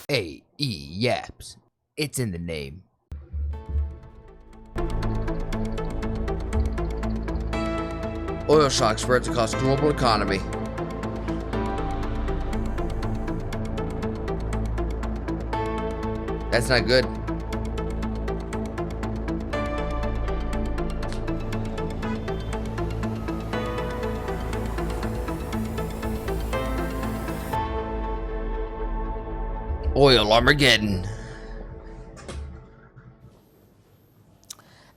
Yaps. It's in the name. Oil shock spreads across global economy. That's not good. Oil Armageddon.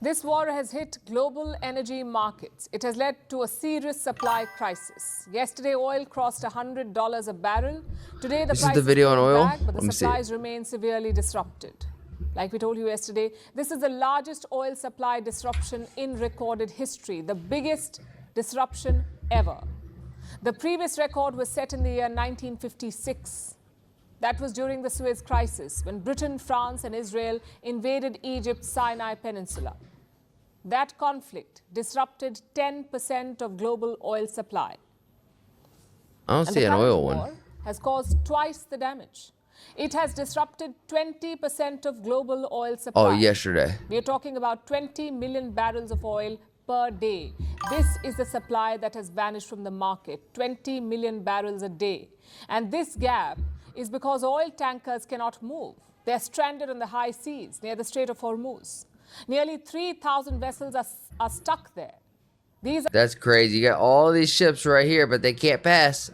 This war has hit global energy markets. It has led to a serious supply crisis. Yesterday, oil crossed $100 a barrel. Today, the price the video on oil? back, but the supplies remain severely disrupted. Like we told you yesterday, this is the largest oil supply disruption in recorded history, the biggest disruption ever. The previous record was set in the year 1956. That was during the Suez Crisis, when Britain, France, and Israel invaded Egypt's Sinai Peninsula. That conflict disrupted 10% of global oil supply. I don't see an oil war one. Has caused twice the damage. It has disrupted 20% of global oil supply. Oh, yesterday. We are talking about 20 million barrels of oil per day. This is the supply that has vanished from the market, 20 million barrels a day. And this gap is because oil tankers cannot move. They are stranded on the high seas near the Strait of Hormuz. Nearly 3,000 vessels are stuck there. That's crazy. You got all these ships right here, but they can't pass.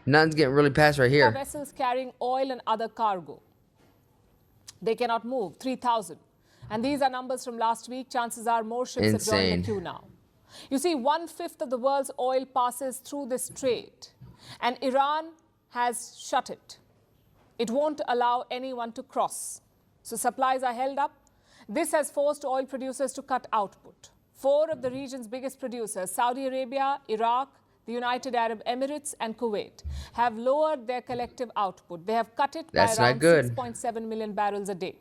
Nothing's getting really past right here. Vessels carrying oil and other cargo. They cannot move, 3,000. And these are numbers from last week. Chances are more ships have joined the queue now. You see, 1/5 of the world's oil passes through this strait, and Iran has shut it. It won't allow anyone to cross. So supplies are held up. This has forced oil producers to cut output. 4 of the region's biggest producers, Saudi Arabia, Iraq, the United Arab Emirates, and Kuwait, have lowered their collective output. They have cut it by around 6.7 million barrels a day.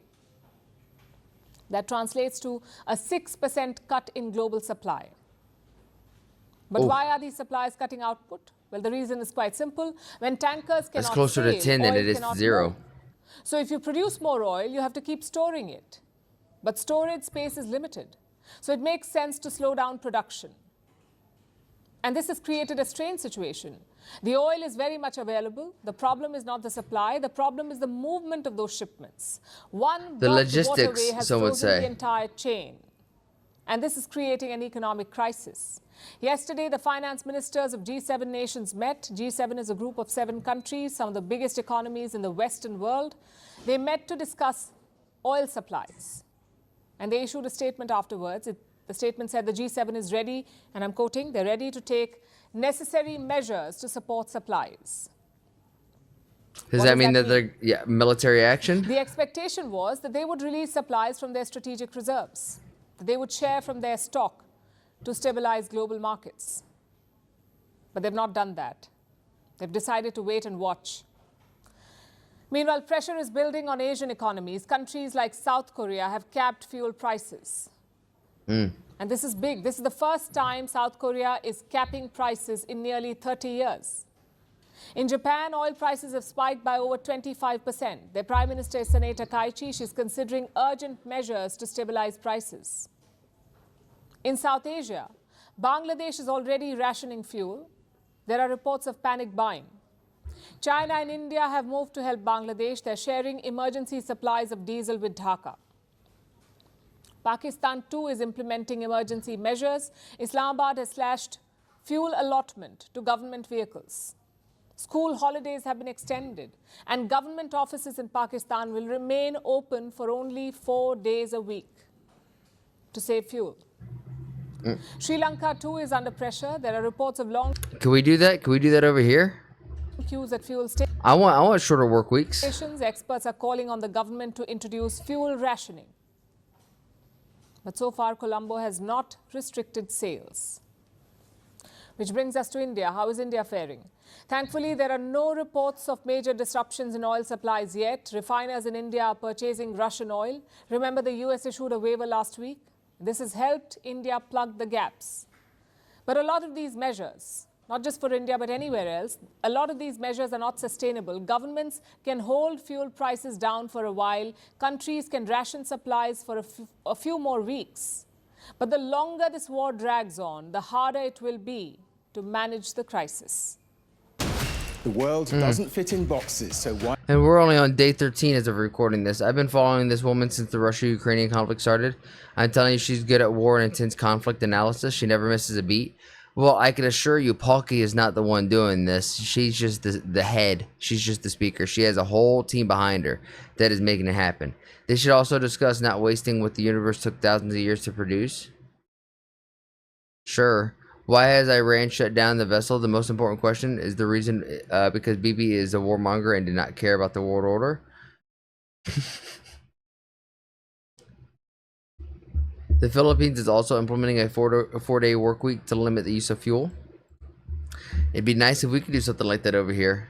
That translates to a 6% cut in global supply. But why are these suppliers cutting output? Well, the reason is quite simple. When tankers cannot That's closer to 10 than it is to 0. So if you produce more oil, you have to keep storing it. But storage space is limited. So it makes sense to slow down production. And this has created a strange situation. The oil is very much available. The problem is not the supply. The problem is the movement of those shipments. The logistics, waterway has frozen the entire chain. And this is creating an economic crisis. Yesterday, the finance ministers of G7 nations met. G7 is a group of 7 countries, some of the biggest economies in the Western world. They met to discuss oil supplies. And they issued a statement afterwards. The statement said the G7 is ready, and I'm quoting, they're ready to take necessary measures to support supplies. Does that mean that they're military action? The expectation was that they would release supplies from their strategic reserves, that they would share from their stock to stabilize global markets. But they've not done that. They've decided to wait and watch. Meanwhile, pressure is building on Asian economies. Countries like South Korea have capped fuel prices. And this is big. This is the first time South Korea is capping prices in nearly 30 years. In Japan, oil prices have spiked by over 25%. Their Prime Minister is Sanae Takaichi. She's considering urgent measures to stabilize prices. In South Asia, Bangladesh is already rationing fuel. There are reports of panic buying. China and India have moved to help Bangladesh. They're sharing emergency supplies of diesel with Dhaka. Pakistan too is implementing emergency measures. Islamabad has slashed fuel allotment to government vehicles. School holidays have been extended, and government offices in Pakistan will remain open for only 4 days a week to save fuel. Sri Lanka too is under pressure. There are reports of long Can we do that? Can we do that over here? queues at fuel stations. I want shorter work weeks. Experts are calling on the government to introduce fuel rationing. But so far, Colombo has not restricted sales. Which brings us to India. How is India faring? Thankfully, there are no reports of major disruptions in oil supplies yet. Refiners in India are purchasing Russian oil. Remember, the US issued a waiver last week. This has helped India plug the gaps. But a lot of these measures not just for India, but anywhere else, a lot of these measures are not sustainable. Governments can hold fuel prices down for a while. Countries can ration supplies for a few more weeks. But the longer this war drags on, the harder it will be to manage the crisis. The world doesn't fit in boxes, so why? And we're only on day 13 as of recording this. I've been following this woman since the Russia-Ukrainian conflict started. I'm telling you, she's good at war and intense conflict analysis. She never misses a beat. Well, I can assure you, Palki is not the one doing this. She's just the head. She's just the speaker. She has a whole team behind her that is making it happen. They should also discuss not wasting what the universe took thousands of years to produce. Sure. Why has Iran shut down the vessel? The most important question is the reason because Bibi is a warmonger and did not care about the world order. The Philippines is also implementing a four-day work week to limit the use of fuel. It'd be nice if we could do something like that over here.